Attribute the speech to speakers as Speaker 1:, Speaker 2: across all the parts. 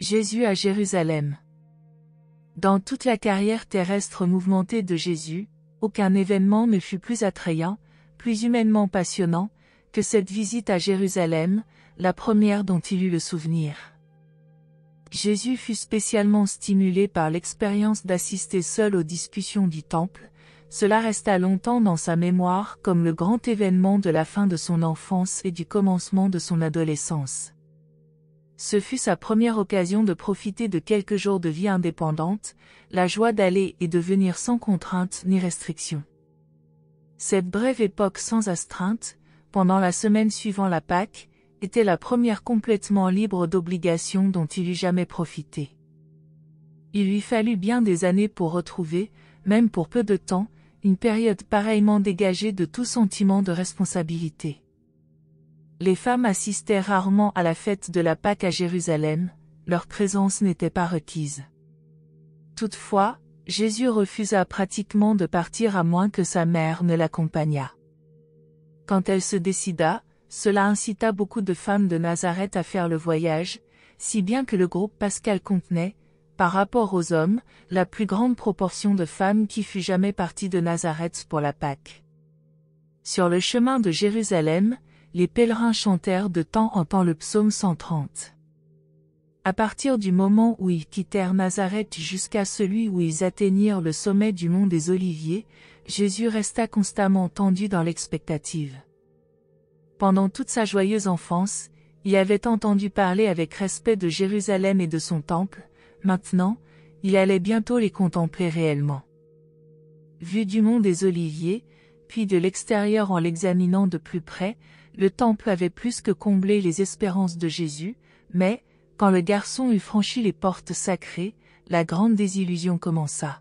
Speaker 1: Jésus à Jérusalem. Dans toute la carrière terrestre mouvementée de Jésus, aucun événement ne fut plus attrayant, plus humainement passionnant, que cette visite à Jérusalem, la première dont il eut le souvenir. Jésus fut spécialement stimulé par l'expérience d'assister seul aux discussions du temple. Cela resta longtemps dans sa mémoire comme le grand événement de la fin de son enfance et du commencement de son adolescence. Ce fut sa première occasion de profiter de quelques jours de vie indépendante, la joie d'aller et de venir sans contrainte ni restriction. Cette brève époque sans astreinte, pendant la semaine suivant la Pâque, était la première complètement libre d'obligations dont il eût jamais profité. Il lui fallut bien des années pour retrouver, même pour peu de temps, une période pareillement dégagée de tout sentiment de responsabilité. Les femmes assistaient rarement à la fête de la Pâque à Jérusalem, leur présence n'était pas requise. Toutefois, Jésus refusa pratiquement de partir à moins que sa mère ne l'accompagnât. Quand elle se décida, cela incita beaucoup de femmes de Nazareth à faire le voyage, si bien que le groupe pascal contenait, par rapport aux hommes, la plus grande proportion de femmes qui fût jamais partie de Nazareth pour la Pâque. Sur le chemin de Jérusalem, les pèlerins chantèrent de temps en temps le psaume 130. À partir du moment où ils quittèrent Nazareth jusqu'à celui où ils atteignirent le sommet du mont des Oliviers, Jésus resta constamment tendu dans l'expectative. Pendant toute sa joyeuse enfance, il avait entendu parler avec respect de Jérusalem et de son temple. Maintenant, il allait bientôt les contempler réellement. Vu du mont des Oliviers, puis de l'extérieur en l'examinant de plus près, le temple avait plus que comblé les espérances de Jésus, mais, quand le garçon eut franchi les portes sacrées, la grande désillusion commença.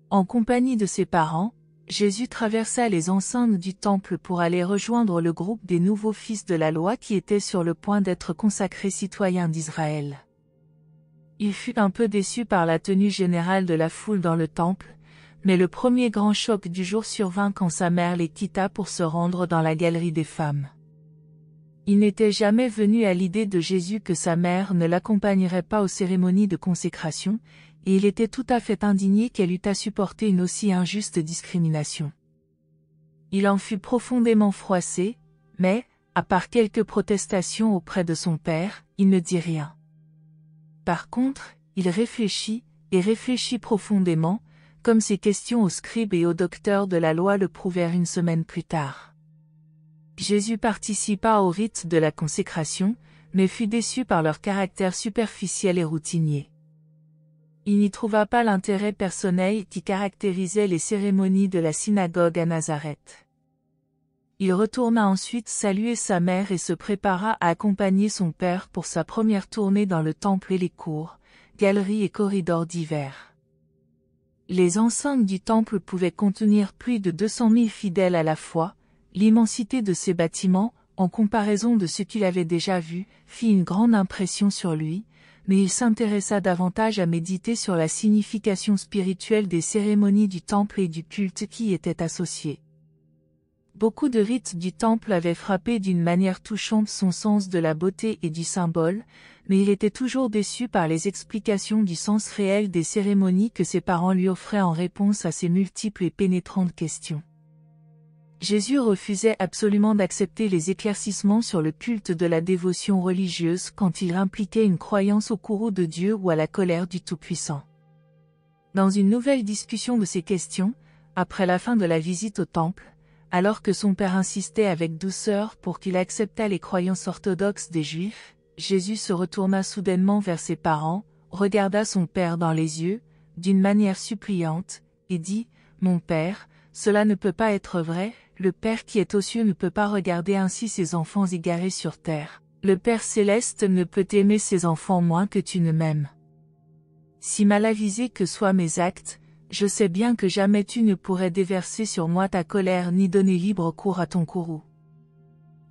Speaker 1: En compagnie de ses parents, Jésus traversa les enceintes du temple pour aller rejoindre le groupe des nouveaux fils de la loi qui étaient sur le point d'être consacrés citoyens d'Israël. Il fut un peu déçu par la tenue générale de la foule dans le temple, mais le premier grand choc du jour survint quand sa mère les quitta pour se rendre dans la galerie des femmes. Il n'était jamais venu à l'idée de Jésus que sa mère ne l'accompagnerait pas aux cérémonies de consécration, et il était tout à fait indigné qu'elle eût à supporter une aussi injuste discrimination. Il en fut profondément froissé, mais, à part quelques protestations auprès de son père, il ne dit rien. Par contre, il réfléchit, et réfléchit profondément, comme ses questions aux scribes et aux docteurs de la loi le prouvèrent une semaine plus tard. Jésus participa au rite de la consécration, mais fut déçu par leur caractère superficiel et routinier. Il n'y trouva pas l'intérêt personnel qui caractérisait les cérémonies de la synagogue à Nazareth. Il retourna ensuite saluer sa mère et se prépara à accompagner son père pour sa première tournée dans le temple et les cours, galeries et corridors divers. Les enceintes du temple pouvaient contenir plus de 200 000 fidèles à la fois. L'immensité de ces bâtiments, en comparaison de ce qu'il avait déjà vu, fit une grande impression sur lui, mais il s'intéressa davantage à méditer sur la signification spirituelle des cérémonies du temple et du culte qui y étaient associés. Beaucoup de rites du temple avaient frappé d'une manière touchante son sens de la beauté et du symbole, mais il était toujours déçu par les explications du sens réel des cérémonies que ses parents lui offraient en réponse à ses multiples et pénétrantes questions. Jésus refusait absolument d'accepter les éclaircissements sur le culte de la dévotion religieuse quand il impliquait une croyance au courroux de Dieu ou à la colère du Tout-Puissant. Dans une nouvelle discussion de ces questions, après la fin de la visite au temple, alors que son père insistait avec douceur pour qu'il acceptât les croyances orthodoxes des Juifs, Jésus se retourna soudainement vers ses parents, regarda son père dans les yeux, d'une manière suppliante, et dit « Mon père, cela ne peut pas être vrai, le Père qui est aux cieux ne peut pas regarder ainsi ses enfants égarés sur terre. Le Père céleste ne peut aimer ses enfants moins que tu ne m'aimes. Si mal avisés que soient mes actes, je sais bien que jamais tu ne pourrais déverser sur moi ta colère ni donner libre cours à ton courroux.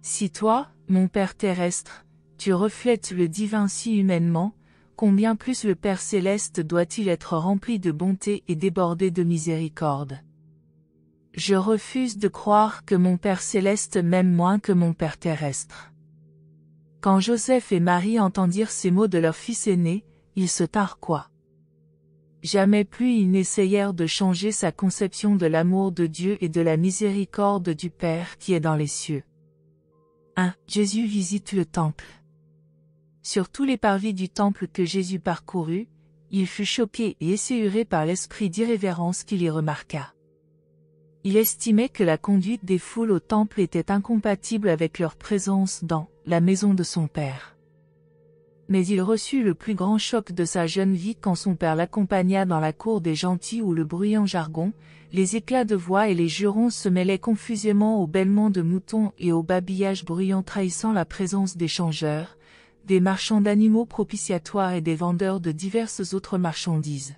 Speaker 1: Si toi, mon Père terrestre, tu reflètes le divin si humainement, combien plus le Père céleste doit-il être rempli de bonté et débordé de miséricorde. Je refuse de croire que mon Père céleste m'aime moins que mon Père terrestre. Quand Joseph et Marie entendirent ces mots de leur fils aîné, ils se tinrent quoi. Jamais plus ils n'essayèrent de changer sa conception de l'amour de Dieu et de la miséricorde du Père qui est dans les cieux. 1. Jésus visite le temple. Sur tous les parvis du temple que Jésus parcourut, il fut choqué et esséhuré par l'esprit d'irrévérence qu'il y remarqua. Il estimait que la conduite des foules au temple était incompatible avec leur présence dans la maison de son Père. Mais il reçut le plus grand choc de sa jeune vie quand son père l'accompagna dans la cour des gentils où le bruyant jargon, les éclats de voix et les jurons se mêlaient confusément aux bêlements de moutons et au babillage bruyant trahissant la présence des changeurs, des marchands d'animaux propitiatoires et des vendeurs de diverses autres marchandises.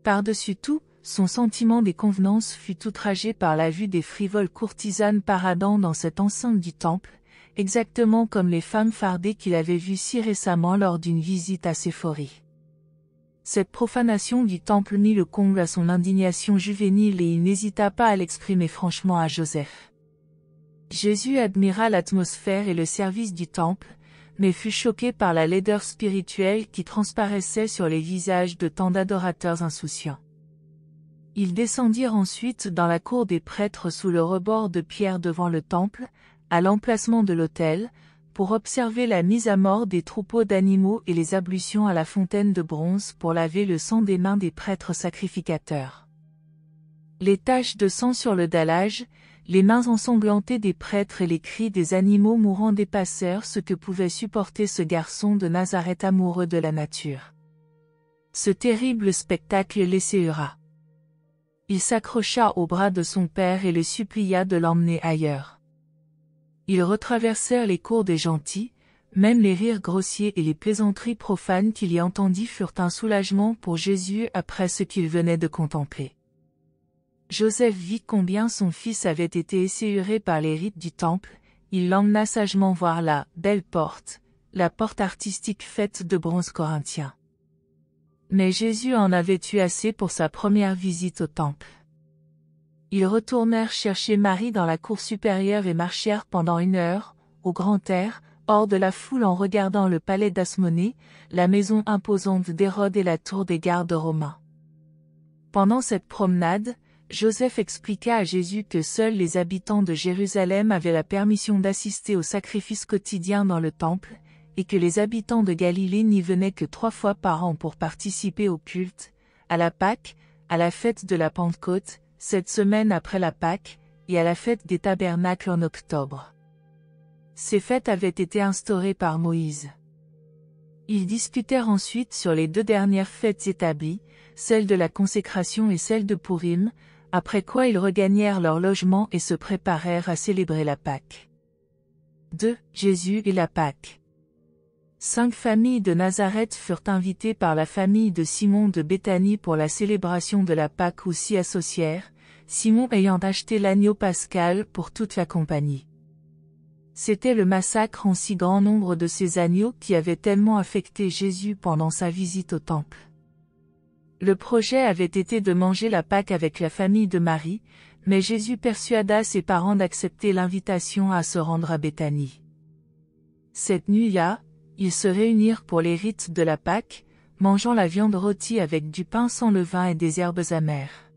Speaker 1: Par-dessus tout, son sentiment des convenances fut outragé par la vue des frivoles courtisanes paradant dans cette enceinte du temple, exactement comme les femmes fardées qu'il avait vues si récemment lors d'une visite à Séphorie. Cette profanation du temple mit le comble à son indignation juvénile et il n'hésita pas à l'exprimer franchement à Joseph. Jésus admira l'atmosphère et le service du temple, mais fut choqué par la laideur spirituelle qui transparaissait sur les visages de tant d'adorateurs insouciants. Ils descendirent ensuite dans la cour des prêtres sous le rebord de pierre devant le temple, à l'emplacement de l'autel, pour observer la mise à mort des troupeaux d'animaux et les ablutions à la fontaine de bronze pour laver le sang des mains des prêtres sacrificateurs. Les taches de sang sur le dallage, les mains ensanglantées des prêtres et les cris des animaux mourants dépassèrent ce que pouvait supporter ce garçon de Nazareth amoureux de la nature. Ce terrible spectacle l'esséhura. Il s'accrocha au bras de son père et le supplia de l'emmener ailleurs. Ils retraversèrent les cours des gentils, même les rires grossiers et les plaisanteries profanes qu'il y entendit furent un soulagement pour Jésus après ce qu'il venait de contempler. Joseph vit combien son fils avait été esséhuré par les rites du temple, il l'emmena sagement voir la « belle porte », la porte artistique faite de bronze corinthien. Mais Jésus en avait eu assez pour sa première visite au temple. Ils retournèrent chercher Marie dans la cour supérieure et marchèrent pendant 1 heure, au grand air, hors de la foule en regardant le palais d'Asmonée, la maison imposante d'Hérode et la tour des gardes romains. Pendant cette promenade, Joseph expliqua à Jésus que seuls les habitants de Jérusalem avaient la permission d'assister aux sacrifices quotidiens dans le temple, et que les habitants de Galilée n'y venaient que 3 fois par an pour participer au culte, à la Pâque, à la fête de la Pentecôte, 7 semaines après la Pâque, et à la fête des Tabernacles en octobre. Ces fêtes avaient été instaurées par Moïse. Ils discutèrent ensuite sur les 2 dernières fêtes établies, celle de la consécration et celle de Pourim, après quoi ils regagnèrent leur logement et se préparèrent à célébrer la Pâque. 2. Jésus et la Pâque. 5 familles de Nazareth furent invitées par la famille de Simon de Béthanie pour la célébration de la Pâque où s'y associèrent, Simon ayant acheté l'agneau pascal pour toute la compagnie. C'était le massacre en si grand nombre de ces agneaux qui avait tellement affecté Jésus pendant sa visite au temple. Le projet avait été de manger la Pâque avec la famille de Marie, mais Jésus persuada ses parents d'accepter l'invitation à se rendre à Béthanie. Cette nuit-là, ils se réunirent pour les rites de la Pâque, mangeant la viande rôtie avec du pain sans levain et des herbes amères.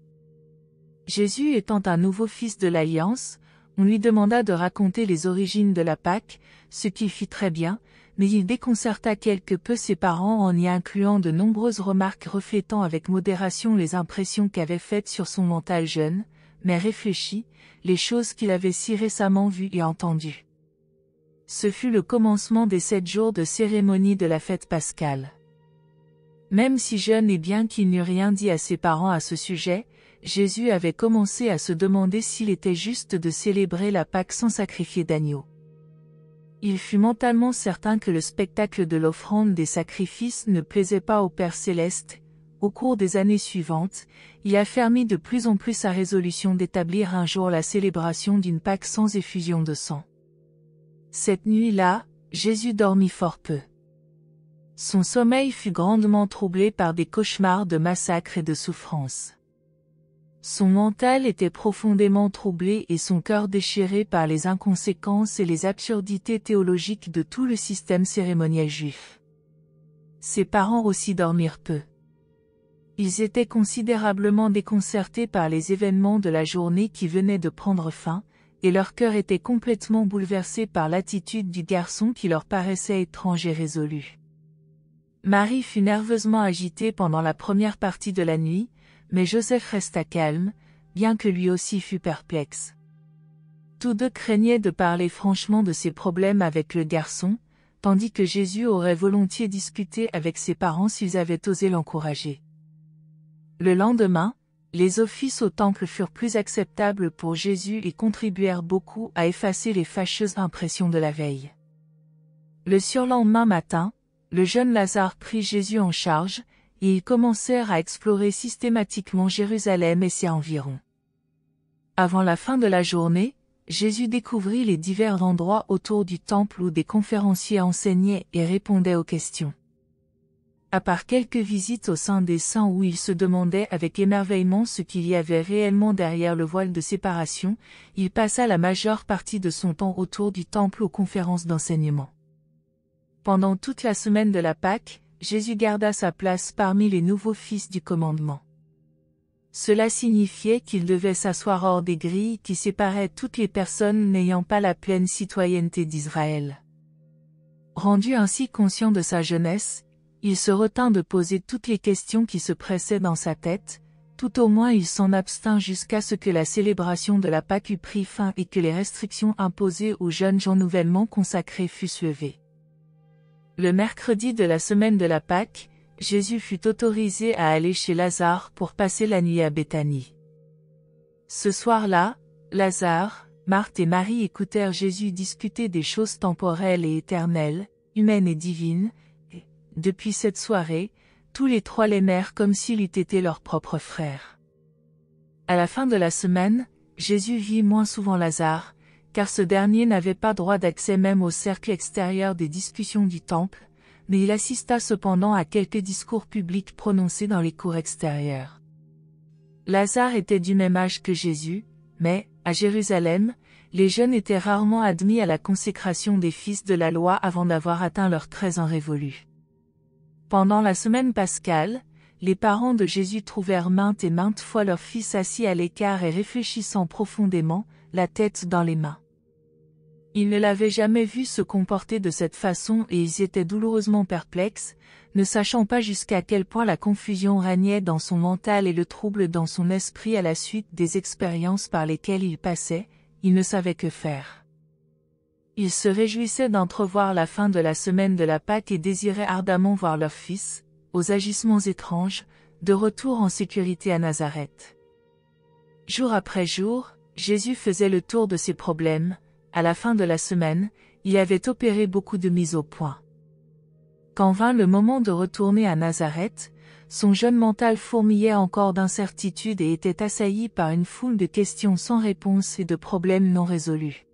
Speaker 1: Jésus étant un nouveau fils de l'Alliance, on lui demanda de raconter les origines de la Pâque, ce qu'il fit très bien, mais il déconcerta quelque peu ses parents en y incluant de nombreuses remarques reflétant avec modération les impressions qu'avaient faites sur son mental jeune, mais réfléchi, les choses qu'il avait si récemment vues et entendues. Ce fut le commencement des 7 jours de cérémonie de la fête pascale. Même si jeune et bien qu'il n'eût rien dit à ses parents à ce sujet, Jésus avait commencé à se demander s'il était juste de célébrer la Pâque sans sacrifier d'agneau. Il fut mentalement certain que le spectacle de l'offrande des sacrifices ne plaisait pas au Père Céleste. Au cours des années suivantes, il affermit de plus en plus sa résolution d'établir un jour la célébration d'une Pâque sans effusion de sang. Cette nuit-là, Jésus dormit fort peu. Son sommeil fut grandement troublé par des cauchemars de massacre et de souffrance. Son mental était profondément troublé et son cœur déchiré par les inconséquences et les absurdités théologiques de tout le système cérémoniel juif. Ses parents aussi dormirent peu. Ils étaient considérablement déconcertés par les événements de la journée qui venaient de prendre fin, et leur cœur était complètement bouleversé par l'attitude du garçon qui leur paraissait étrange et résolu. Marie fut nerveusement agitée pendant la première partie de la nuit, mais Joseph resta calme, bien que lui aussi fût perplexe. Tous deux craignaient de parler franchement de ses problèmes avec le garçon, tandis que Jésus aurait volontiers discuté avec ses parents s'ils avaient osé l'encourager. Le lendemain, les offices au temple furent plus acceptables pour Jésus et contribuèrent beaucoup à effacer les fâcheuses impressions de la veille. Le surlendemain matin, le jeune Lazare prit Jésus en charge, et ils commencèrent à explorer systématiquement Jérusalem et ses environs. Avant la fin de la journée, Jésus découvrit les divers endroits autour du temple où des conférenciers enseignaient et répondaient aux questions. À part quelques visites au sein des saints où il se demandait avec émerveillement ce qu'il y avait réellement derrière le voile de séparation, il passa la majeure partie de son temps autour du temple aux conférences d'enseignement. Pendant toute la semaine de la Pâque, Jésus garda sa place parmi les nouveaux fils du commandement. Cela signifiait qu'il devait s'asseoir hors des grilles qui séparaient toutes les personnes n'ayant pas la pleine citoyenneté d'Israël. Rendu ainsi conscient de sa jeunesse, il se retint de poser toutes les questions qui se pressaient dans sa tête, tout au moins il s'en abstint jusqu'à ce que la célébration de la Pâque eût pris fin et que les restrictions imposées aux jeunes gens nouvellement consacrés fussent levées. Le mercredi de la semaine de la Pâque, Jésus fut autorisé à aller chez Lazare pour passer la nuit à Béthanie. Ce soir-là, Lazare, Marthe et Marie écoutèrent Jésus discuter des choses temporelles et éternelles, humaines et divines, et, depuis cette soirée, tous les trois l'aimèrent comme s'il eût été leur propre frère. À la fin de la semaine, Jésus vit moins souvent Lazare, car ce dernier n'avait pas droit d'accès même au cercle extérieur des discussions du temple, mais il assista cependant à quelques discours publics prononcés dans les cours extérieures. Lazare était du même âge que Jésus, mais, à Jérusalem, les jeunes étaient rarement admis à la consécration des fils de la loi avant d'avoir atteint leurs 13 ans révolus. Pendant la semaine pascale, les parents de Jésus trouvèrent maintes et maintes fois leurs fils assis à l'écart et réfléchissant profondément, la tête dans les mains. Ils ne l'avaient jamais vu se comporter de cette façon et ils étaient douloureusement perplexes, ne sachant pas jusqu'à quel point la confusion régnait dans son mental et le trouble dans son esprit à la suite des expériences par lesquelles il passait, ils ne savaient que faire. Ils se réjouissaient d'entrevoir la fin de la semaine de la Pâque et désiraient ardemment voir leur fils, aux agissements étranges, de retour en sécurité à Nazareth. Jour après jour, Jésus faisait le tour de ses problèmes. À la fin de la semaine, il avait opéré beaucoup de mises au point. Quand vint le moment de retourner à Nazareth, son jeune mental fourmillait encore d'incertitudes et était assailli par une foule de questions sans réponse et de problèmes non résolus.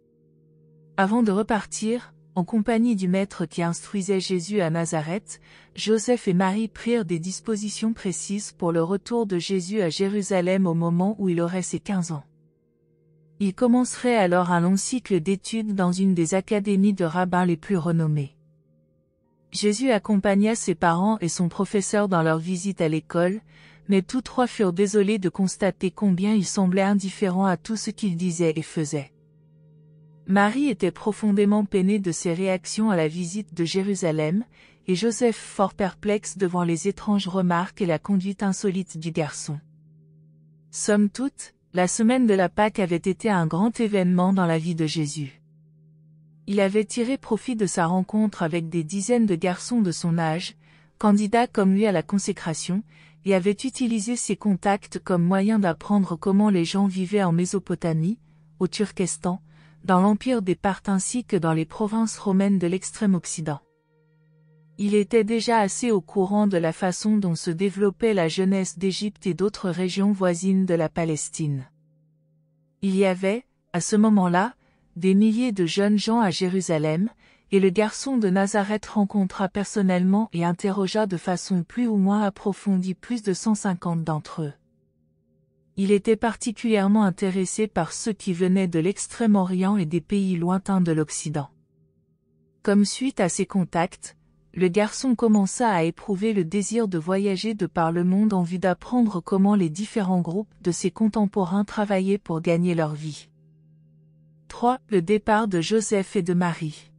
Speaker 1: Avant de repartir, en compagnie du maître qui instruisait Jésus à Nazareth, Joseph et Marie prirent des dispositions précises pour le retour de Jésus à Jérusalem au moment où il aurait ses 15 ans. Il commencerait alors un long cycle d'études dans une des académies de rabbins les plus renommées. Jésus accompagna ses parents et son professeur dans leur visite à l'école, mais tous trois furent désolés de constater combien il semblait indifférent à tout ce qu'il disait et faisait. Marie était profondément peinée de ses réactions à la visite de Jérusalem, et Joseph fort perplexe devant les étranges remarques et la conduite insolite du garçon. Somme toute, la semaine de la Pâque avait été un grand événement dans la vie de Jésus. Il avait tiré profit de sa rencontre avec des dizaines de garçons de son âge, candidats comme lui à la consécration, et avait utilisé ses contacts comme moyen d'apprendre comment les gens vivaient en Mésopotamie, au Turkestan, dans l'empire des Parthes ainsi que dans les provinces romaines de l'extrême-occident. Il était déjà assez au courant de la façon dont se développait la jeunesse d'Égypte et d'autres régions voisines de la Palestine. Il y avait, à ce moment-là, des milliers de jeunes gens à Jérusalem, et le garçon de Nazareth rencontra personnellement et interrogea de façon plus ou moins approfondie plus de 150 d'entre eux. Il était particulièrement intéressé par ceux qui venaient de l'Extrême-Orient et des pays lointains de l'Occident. Comme suite à ces contacts, le garçon commença à éprouver le désir de voyager de par le monde en vue d'apprendre comment les différents groupes de ses contemporains travaillaient pour gagner leur vie. 3. Le départ de Joseph et de Marie.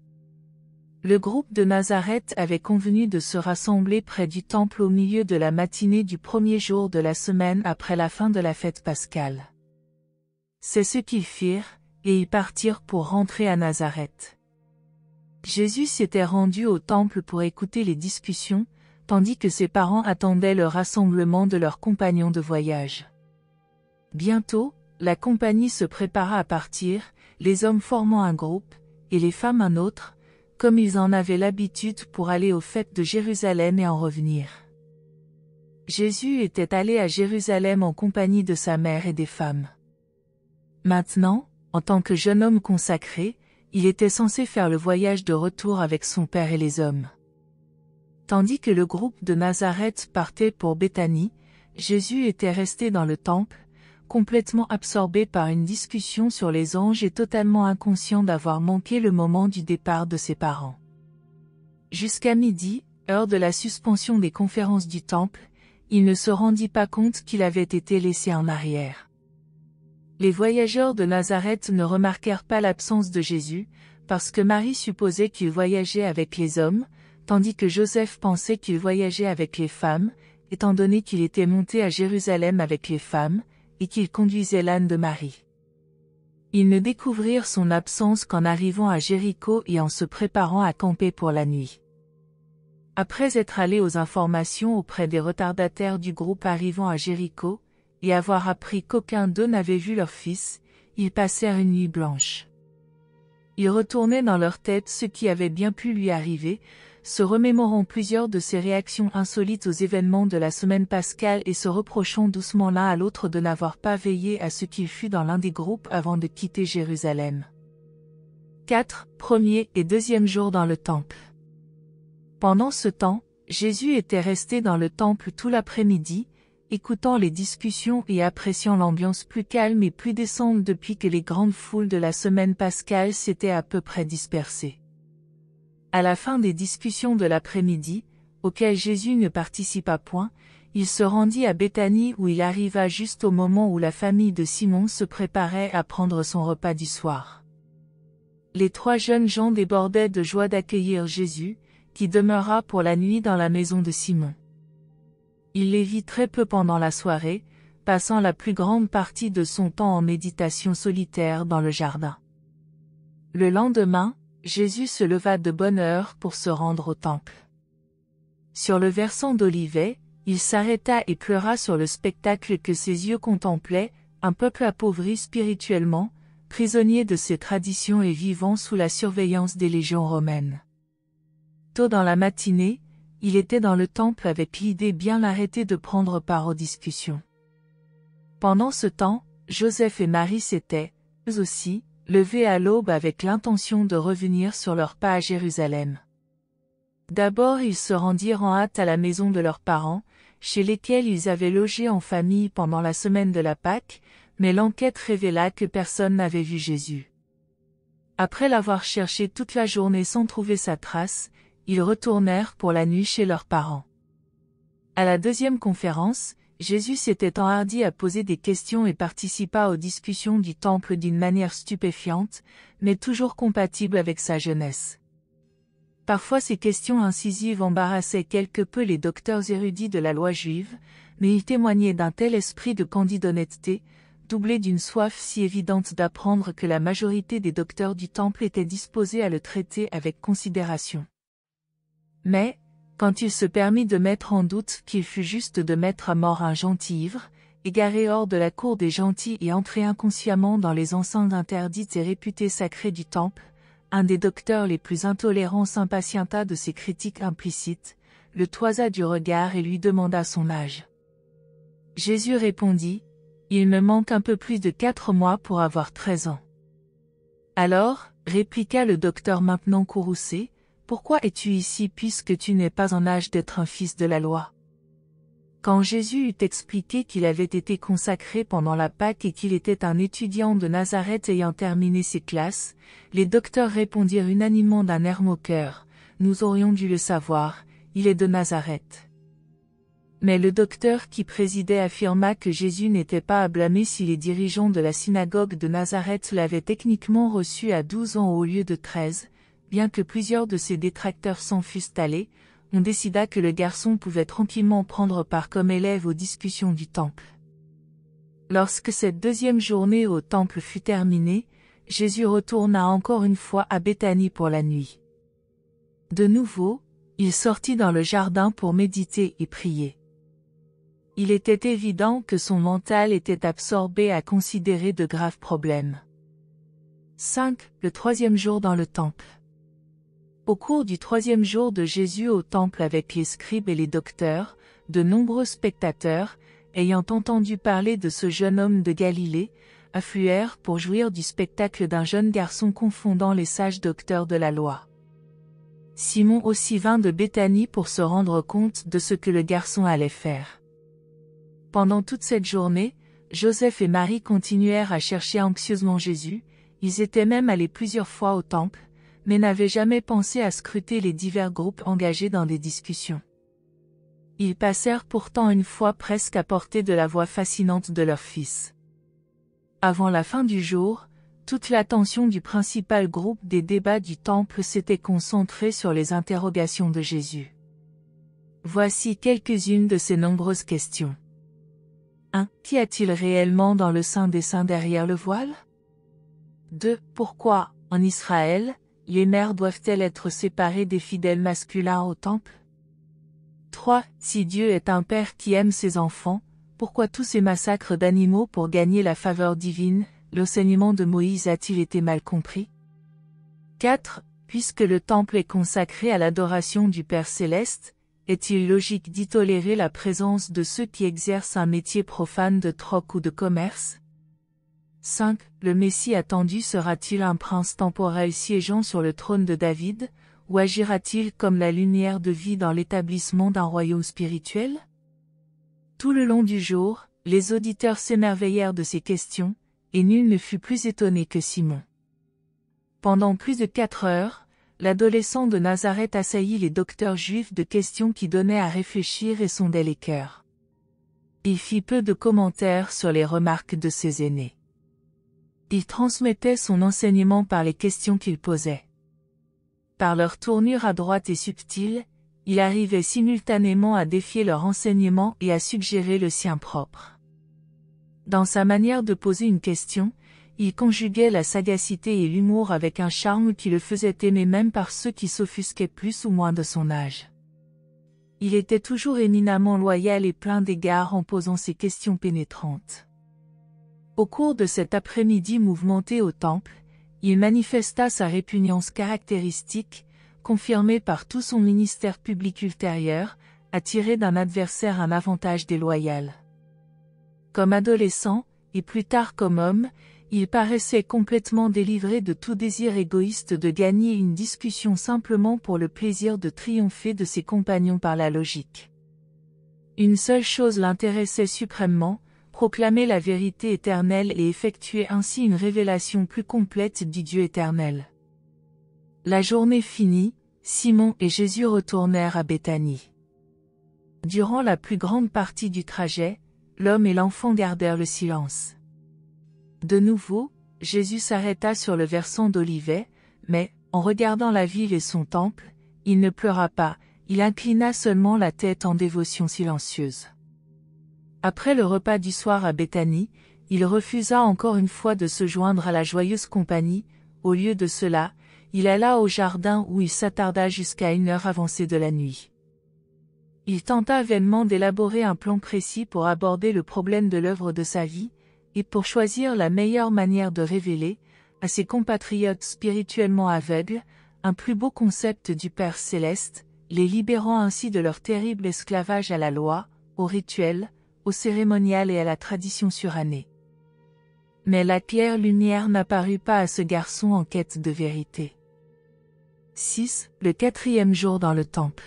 Speaker 1: Le groupe de Nazareth avait convenu de se rassembler près du temple au milieu de la matinée du premier jour de la semaine après la fin de la fête pascale. C'est ce qu'ils firent, et ils partirent pour rentrer à Nazareth. Jésus s'était rendu au temple pour écouter les discussions, tandis que ses parents attendaient le rassemblement de leurs compagnons de voyage. Bientôt, la compagnie se prépara à partir, les hommes formant un groupe, et les femmes un autre, comme ils en avaient l'habitude pour aller aux fêtes de Jérusalem et en revenir. Jésus était allé à Jérusalem en compagnie de sa mère et des femmes. Maintenant, en tant que jeune homme consacré, il était censé faire le voyage de retour avec son père et les hommes. Tandis que le groupe de Nazareth partait pour Béthanie, Jésus était resté dans le temple, complètement absorbé par une discussion sur les anges et totalement inconscient d'avoir manqué le moment du départ de ses parents. Jusqu'à midi, heure de la suspension des conférences du temple, il ne se rendit pas compte qu'il avait été laissé en arrière. Les voyageurs de Nazareth ne remarquèrent pas l'absence de Jésus, parce que Marie supposait qu'il voyageait avec les hommes, tandis que Joseph pensait qu'il voyageait avec les femmes, étant donné qu'il était monté à Jérusalem avec les femmes, et qu'il conduisait l'âne de Marie. Ils ne découvrirent son absence qu'en arrivant à Jéricho et en se préparant à camper pour la nuit. Après être allés aux informations auprès des retardataires du groupe arrivant à Jéricho, et avoir appris qu'aucun d'eux n'avait vu leur fils, ils passèrent une nuit blanche. Ils retournaient dans leur tête ce qui avait bien pu lui arriver, se remémorant plusieurs de ses réactions insolites aux événements de la semaine pascale et se reprochant doucement l'un à l'autre de n'avoir pas veillé à ce qu'il fût dans l'un des groupes avant de quitter Jérusalem. 4. Premier et deuxième jour dans le temple. Pendant ce temps, Jésus était resté dans le temple tout l'après-midi, écoutant les discussions et appréciant l'ambiance plus calme et plus décente depuis que les grandes foules de la semaine pascale s'étaient à peu près dispersées. À la fin des discussions de l'après-midi, auxquelles Jésus ne participa point, il se rendit à Béthanie où il arriva juste au moment où la famille de Simon se préparait à prendre son repas du soir. Les 3 jeunes gens débordaient de joie d'accueillir Jésus, qui demeura pour la nuit dans la maison de Simon. Il les vit très peu pendant la soirée, passant la plus grande partie de son temps en méditation solitaire dans le jardin. Le lendemain, Jésus se leva de bonne heure pour se rendre au temple. Sur le versant d'Olivet, il s'arrêta et pleura sur le spectacle que ses yeux contemplaient, un peuple appauvri spirituellement, prisonnier de ses traditions et vivant sous la surveillance des légions romaines. Tôt dans la matinée, il était dans le temple avec l'idée bien arrêtée de prendre part aux discussions. Pendant ce temps, Joseph et Marie s'étaient, eux aussi, levés à l'aube avec l'intention de revenir sur leur pas à Jérusalem. D'abord ils se rendirent en hâte à la maison de leurs parents, chez lesquels ils avaient logé en famille pendant la semaine de la Pâque, mais l'enquête révéla que personne n'avait vu Jésus. Après l'avoir cherché toute la journée sans trouver sa trace, ils retournèrent pour la nuit chez leurs parents. À la deuxième conférence, Jésus s'était enhardi à poser des questions et participa aux discussions du temple d'une manière stupéfiante, mais toujours compatible avec sa jeunesse. Parfois ces questions incisives embarrassaient quelque peu les docteurs érudits de la loi juive, mais il témoignait d'un tel esprit de candide honnêteté, doublé d'une soif si évidente d'apprendre que la majorité des docteurs du temple étaient disposés à le traiter avec considération. Mais, quand il se permit de mettre en doute qu'il fût juste de mettre à mort un gentil ivre, égaré hors de la cour des gentils et entré inconsciemment dans les enceintes interdites et réputées sacrées du temple, un des docteurs les plus intolérants s'impatienta de ces critiques implicites, le toisa du regard et lui demanda son âge. Jésus répondit, « Il me manque un peu plus de 4 mois pour avoir 13 ans. » Alors, répliqua le docteur maintenant courroucé, « Pourquoi es-tu ici puisque tu n'es pas en âge d'être un fils de la loi ? Quand Jésus eut expliqué qu'il avait été consacré pendant la Pâque et qu'il était un étudiant de Nazareth ayant terminé ses classes, les docteurs répondirent unanimement d'un air moqueur, « Nous aurions dû le savoir, il est de Nazareth. » Mais le docteur qui présidait affirma que Jésus n'était pas à blâmer si les dirigeants de la synagogue de Nazareth l'avaient techniquement reçu à 12 ans au lieu de 13, bien que plusieurs de ses détracteurs s'en fussent allés. On décida que le garçon pouvait tranquillement prendre part comme élève aux discussions du temple. Lorsque cette deuxième journée au temple fut terminée, Jésus retourna encore une fois à Béthanie pour la nuit. De nouveau, il sortit dans le jardin pour méditer et prier. Il était évident que son mental était absorbé à considérer de graves problèmes. 5. Le troisième jour dans le temple. Au cours du troisième jour de Jésus au temple avec les scribes et les docteurs, de nombreux spectateurs, ayant entendu parler de ce jeune homme de Galilée, affluèrent pour jouir du spectacle d'un jeune garçon confondant les sages docteurs de la loi. Simon aussi vint de Béthanie pour se rendre compte de ce que le garçon allait faire. Pendant toute cette journée, Joseph et Marie continuèrent à chercher anxieusement Jésus, ils étaient même allés plusieurs fois au temple, mais n'avaient jamais pensé à scruter les divers groupes engagés dans des discussions. Ils passèrent pourtant une fois presque à portée de la voix fascinante de leur fils. Avant la fin du jour, toute l'attention du principal groupe des débats du temple s'était concentrée sur les interrogations de Jésus. Voici quelques-unes de ces nombreuses questions. 1. Qu'y a-t-il réellement dans le Saint des Saints derrière le voile? 2. Pourquoi, en Israël, les mères doivent-elles être séparées des fidèles masculins au temple? 3. Si Dieu est un père qui aime ses enfants, pourquoi tous ces massacres d'animaux pour gagner la faveur divine, l'enseignement de Moïse a-t-il été mal compris? 4. Puisque le temple est consacré à l'adoration du Père céleste, est-il logique d'y tolérer la présence de ceux qui exercent un métier profane de troc ou de commerce? 5. Le Messie attendu sera-t-il un prince temporel siégeant sur le trône de David, ou agira-t-il comme la lumière de vie dans l'établissement d'un royaume spirituel? Tout le long du jour, les auditeurs s'émerveillèrent de ces questions, et nul ne fut plus étonné que Simon. Pendant plus de 4 heures, l'adolescent de Nazareth assaillit les docteurs juifs de questions qui donnaient à réfléchir et sondaient les cœurs. Il fit peu de commentaires sur les remarques de ses aînés. Il transmettait son enseignement par les questions qu'il posait. Par leur tournure à droite et subtile, il arrivait simultanément à défier leur enseignement et à suggérer le sien propre. Dans sa manière de poser une question, il conjuguait la sagacité et l'humour avec un charme qui le faisait aimer même par ceux qui s'offusquaient plus ou moins de son âge. Il était toujours éminemment loyal et plein d'égards en posant ses questions pénétrantes. Au cours de cet après-midi mouvementé au temple, il manifesta sa répugnance caractéristique, confirmée par tout son ministère public ultérieur, à tirer d'un adversaire un avantage déloyal. Comme adolescent, et plus tard comme homme, il paraissait complètement délivré de tout désir égoïste de gagner une discussion simplement pour le plaisir de triompher de ses compagnons par la logique. Une seule chose l'intéressait suprêmement, proclamer la vérité éternelle et effectuer ainsi une révélation plus complète du Dieu éternel. La journée finie, Simon et Jésus retournèrent à Béthanie. Durant la plus grande partie du trajet, l'homme et l'enfant gardèrent le silence. De nouveau, Jésus s'arrêta sur le versant d'Olivet, mais, en regardant la ville et son temple, il ne pleura pas, il inclina seulement la tête en dévotion silencieuse. Après le repas du soir à Béthanie, il refusa encore une fois de se joindre à la joyeuse compagnie. Au lieu de cela, il alla au jardin où il s'attarda jusqu'à une heure avancée de la nuit. Il tenta vainement d'élaborer un plan précis pour aborder le problème de l'œuvre de sa vie, et pour choisir la meilleure manière de révéler, à ses compatriotes spirituellement aveugles, un plus beau concept du Père céleste, les libérant ainsi de leur terrible esclavage à la loi, au rituel, au cérémonial et à la tradition surannée. Mais la claire lumière n'apparut pas à ce garçon en quête de vérité. 6. Le 4e jour dans le temple.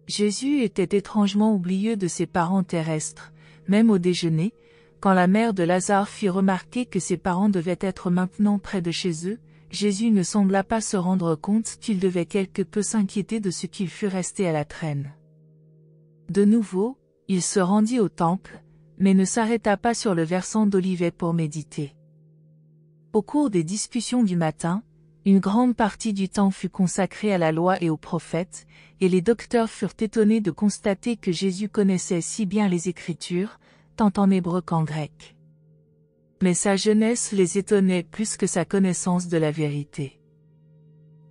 Speaker 1: Jésus était étrangement oublieux de ses parents terrestres, même au déjeuner, quand la mère de Lazare fit remarquer que ses parents devaient être maintenant près de chez eux. Jésus ne sembla pas se rendre compte qu'il devait quelque peu s'inquiéter de ce qu'il fût resté à la traîne. De nouveau, il se rendit au temple, mais ne s'arrêta pas sur le versant d'Olivet pour méditer. Au cours des discussions du matin, une grande partie du temps fut consacrée à la loi et aux prophètes, et les docteurs furent étonnés de constater que Jésus connaissait si bien les Écritures, tant en hébreu qu'en grec. Mais sa jeunesse les étonnait plus que sa connaissance de la vérité.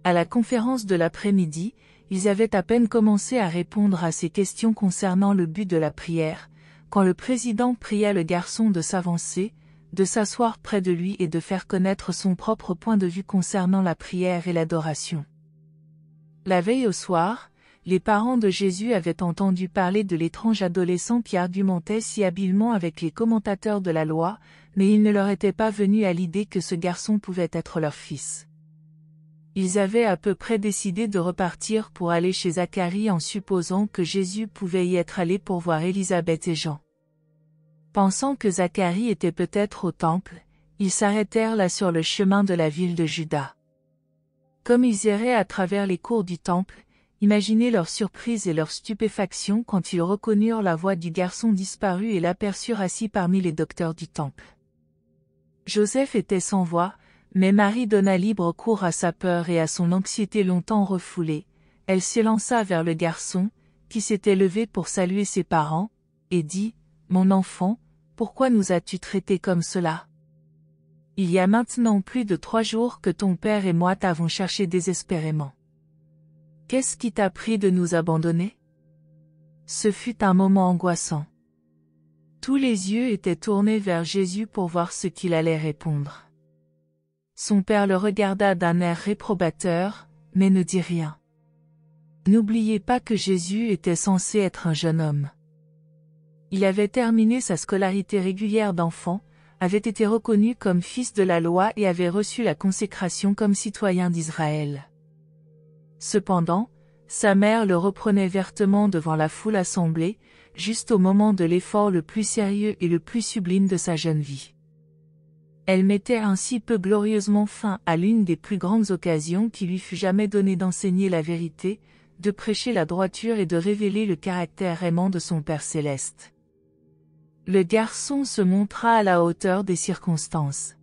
Speaker 1: À la conférence de l'après-midi, ils avaient à peine commencé à répondre à ces questions concernant le but de la prière, quand le président pria le garçon de s'avancer, de s'asseoir près de lui et de faire connaître son propre point de vue concernant la prière et l'adoration. La veille au soir, les parents de Jésus avaient entendu parler de l'étrange adolescent qui argumentait si habilement avec les commentateurs de la loi, mais il ne leur était pas venu à l'idée que ce garçon pouvait être leur fils. Ils avaient à peu près décidé de repartir pour aller chez Zacharie en supposant que Jésus pouvait y être allé pour voir Élisabeth et Jean. Pensant que Zacharie était peut-être au temple, ils s'arrêtèrent là sur le chemin de la ville de Juda. Comme ils erraient à travers les cours du temple, imaginez leur surprise et leur stupéfaction quand ils reconnurent la voix du garçon disparu et l'aperçurent assis parmi les docteurs du temple. Joseph était sans voix, mais Marie donna libre cours à sa peur et à son anxiété longtemps refoulée. Elle s'élança vers le garçon, qui s'était levé pour saluer ses parents, et dit, « Mon enfant, pourquoi nous as-tu traités comme cela? Il y a maintenant plus de 3 jours que ton père et moi t'avons cherché désespérément. Qu'est-ce qui t'a pris de nous abandonner? » Ce fut un moment angoissant. Tous les yeux étaient tournés vers Jésus pour voir ce qu'il allait répondre. Son père le regarda d'un air réprobateur, mais ne dit rien. N'oubliez pas que Jésus était censé être un jeune homme. Il avait terminé sa scolarité régulière d'enfant, avait été reconnu comme fils de la loi et avait reçu la consécration comme citoyen d'Israël. Cependant, sa mère le reprenait vertement devant la foule assemblée, juste au moment de l'effort le plus sérieux et le plus sublime de sa jeune vie. Elle mettait ainsi peu glorieusement fin à l'une des plus grandes occasions qui lui fut jamais donnée d'enseigner la vérité, de prêcher la droiture et de révéler le caractère aimant de son Père céleste. Le garçon se montra à la hauteur des circonstances.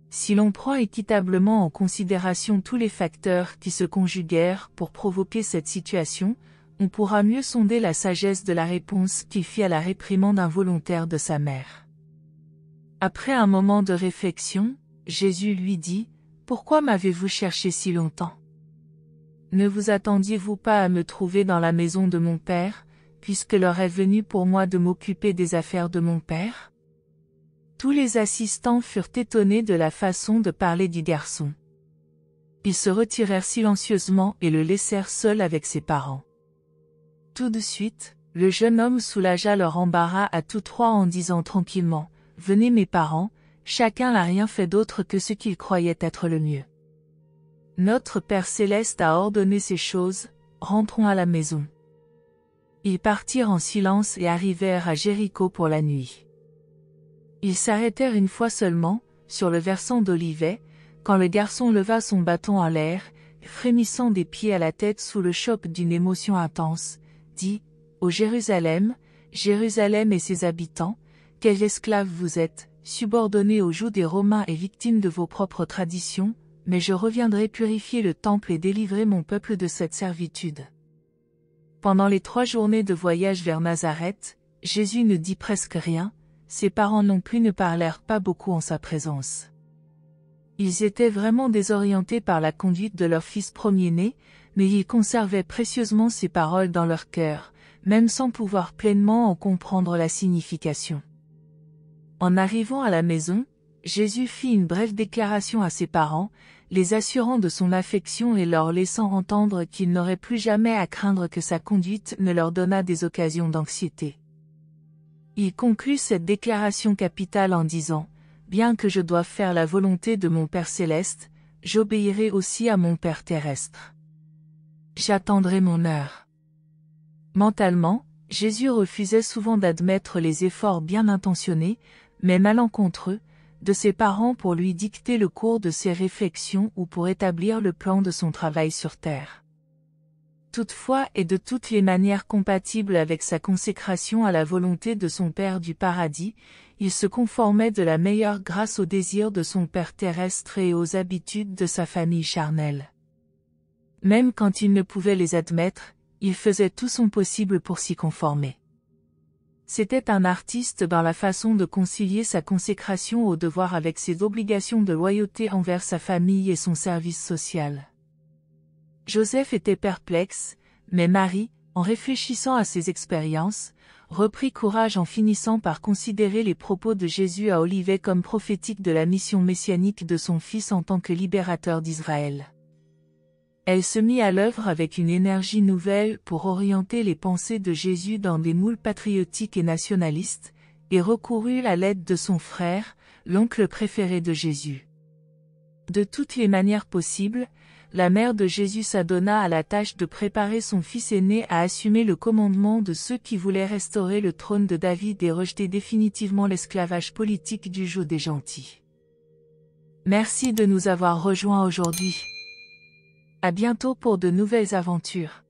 Speaker 1: Si l'on prend équitablement en considération tous les facteurs qui se conjuguèrent pour provoquer cette situation, on pourra mieux sonder la sagesse de la réponse qu'il fit à la réprimande involontaire de sa mère. Après un moment de réflexion, Jésus lui dit, « Pourquoi m'avez-vous cherché si longtemps? Ne vous attendiez-vous pas à me trouver dans la maison de mon Père, puisque l'heure est venue pour moi de m'occuper des affaires de mon Père? » Tous les assistants furent étonnés de la façon de parler du garçon. Ils se retirèrent silencieusement et le laissèrent seul avec ses parents. Tout de suite, le jeune homme soulagea leur embarras à tous trois en disant tranquillement, « Venez mes parents, chacun n'a rien fait d'autre que ce qu'il croyait être le mieux. Notre Père céleste a ordonné ces choses, rentrons à la maison. » Ils partirent en silence et arrivèrent à Jéricho pour la nuit. Ils s'arrêtèrent une fois seulement, sur le versant d'Olivet, quand le garçon leva son bâton en l'air, frémissant des pieds à la tête sous le choc d'une émotion intense, dit, « Ô Jérusalem, Jérusalem et ses habitants, quels esclaves vous êtes, subordonnés au joug des Romains et victimes de vos propres traditions, mais je reviendrai purifier le temple et délivrer mon peuple de cette servitude. » Pendant les 3 journées de voyage vers Nazareth, Jésus ne dit presque rien, ses parents non plus ne parlèrent pas beaucoup en sa présence. Ils étaient vraiment désorientés par la conduite de leur fils premier-né, mais ils conservaient précieusement ses paroles dans leur cœur, même sans pouvoir pleinement en comprendre la signification. En arrivant à la maison, Jésus fit une brève déclaration à ses parents, les assurant de son affection et leur laissant entendre qu'ils n'auraient plus jamais à craindre que sa conduite ne leur donnât des occasions d'anxiété. Il conclut cette déclaration capitale en disant, « Bien que je doive faire la volonté de mon Père céleste, j'obéirai aussi à mon Père terrestre. J'attendrai mon heure. » Mentalement, Jésus refusait souvent d'admettre les efforts bien intentionnés, mais malencontreux, de ses parents pour lui dicter le cours de ses réflexions ou pour établir le plan de son travail sur terre. Toutefois et de toutes les manières compatibles avec sa consécration à la volonté de son Père du paradis, il se conformait de la meilleure grâce aux désirs de son Père terrestre et aux habitudes de sa famille charnelle. Même quand il ne pouvait les admettre, il faisait tout son possible pour s'y conformer. C'était un artiste dans la façon de concilier sa consécration au devoir avec ses obligations de loyauté envers sa famille et son service social. Joseph était perplexe, mais Marie, en réfléchissant à ses expériences, reprit courage en finissant par considérer les propos de Jésus à Olivet comme prophétiques de la mission messianique de son Fils en tant que libérateur d'Israël. Elle se mit à l'œuvre avec une énergie nouvelle pour orienter les pensées de Jésus dans des moules patriotiques et nationalistes, et recourut à l'aide de son frère, l'oncle préféré de Jésus. De toutes les manières possibles, la mère de Jésus s'adonna à la tâche de préparer son fils aîné à assumer le commandement de ceux qui voulaient restaurer le trône de David et rejeter définitivement l'esclavage politique du joug des gentils. Merci de nous avoir rejoints aujourd'hui. À bientôt pour de nouvelles aventures.